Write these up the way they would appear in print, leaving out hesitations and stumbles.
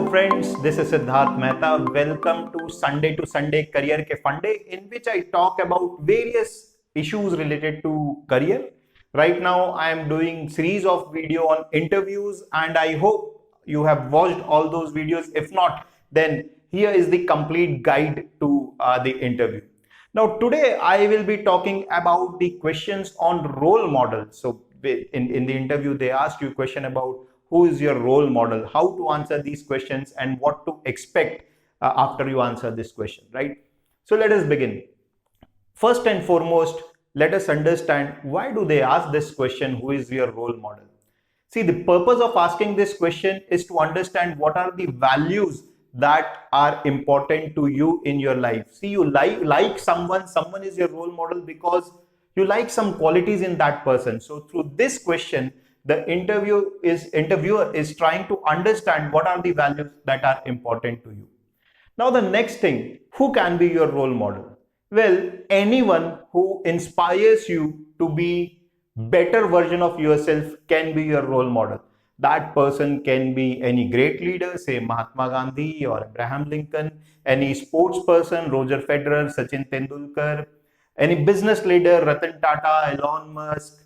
friends, this is Siddharth Mehta. Welcome to Sunday Career Ke Funday, in which I talk about various issues related to career. Right now, I am doing series of video on interviews, and I hope you have watched all those videos. If not, then here is the complete guide to the interview. Now, today I will be talking about the questions on role models. So, in the interview, they asked you a question about who is your role model, how to answer these questions, and what to expect after you answer this question, right? So, let us begin. First and foremost, let us understand why do they ask this question, who is your role model? See, the purpose of asking this question is to understand what are the values that are important to you in your life. See, you like someone is your role model because you like some qualities in that person. So through this question, the interviewer is trying to understand what are the values that are important to you. Now the next thing, who can be your role model? Well, anyone who inspires you to be better version of yourself can be your role model. That person can be any great leader, say Mahatma Gandhi or Abraham Lincoln, any sports person, Roger Federer, Sachin Tendulkar, any business leader, Ratan Tata, Elon Musk,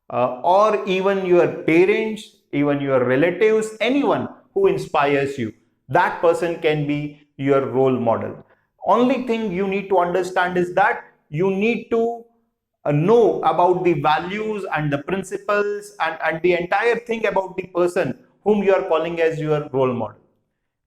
or even your parents, even your relatives, anyone who inspires you. That person can be your role model. Only thing you need to understand is that you need to know about the values and the principles and the entire thing about the person whom you are calling as your role model.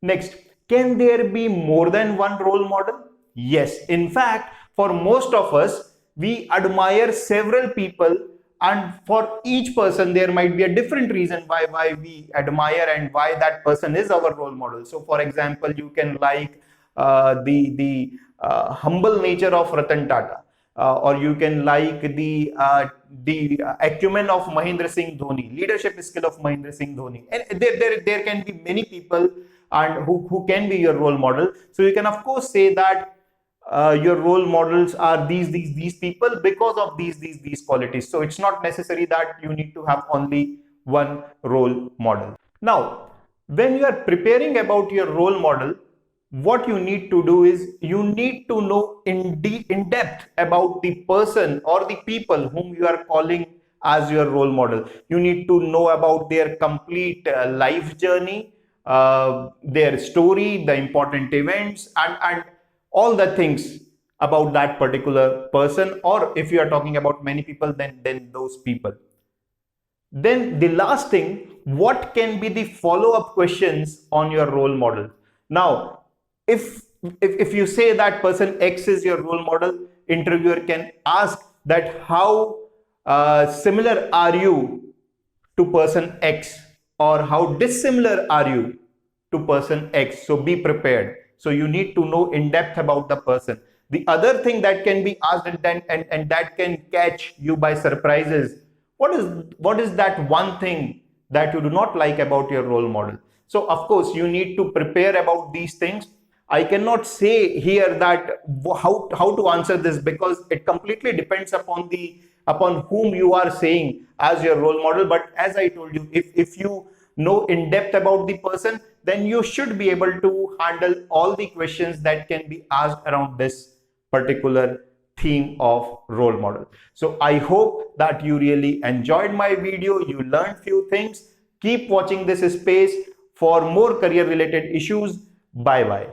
Next, can there be more than one role model? Yes. In fact, for most of us, we admire several people, and for each person there might be a different reason why we admire and why that person is our role model. So for example, you can like the humble nature of Ratan Tata, or you can like the acumen of Mahendra Singh Dhoni, leadership skill of Mahendra Singh Dhoni, and there can be many people and who can be your role model. So you can of course say that your role models are these people because of these qualities. So it's not necessary that you need to have only one role model. Now, when you are preparing about your role model, what you need to do is you need to know in depth about the person or the people whom you are calling as your role model. You need to know about their complete life journey, their story, the important events, and all the things about that particular person, or if you are talking about many people, then those people. Then the last thing, what can be the follow-up questions on your role model? Now, if you say that person X is your role model, interviewer can ask that how similar are you to person X, or how dissimilar are you to person X. So be prepared. So you need to know in depth about the person. The other thing that can be asked and that can catch you by surprise is what is that one thing that you do not like about your role model. So of course you need to prepare about these things. I cannot say here that how to answer this, because it completely depends upon whom you are saying as your role model. But as I told you, if you know in depth about the person, then you should be able to handle all the questions that can be asked around this particular theme of role model. So I hope that you really enjoyed my video, you learned few things. Keep watching this space for more career related issues. Bye bye.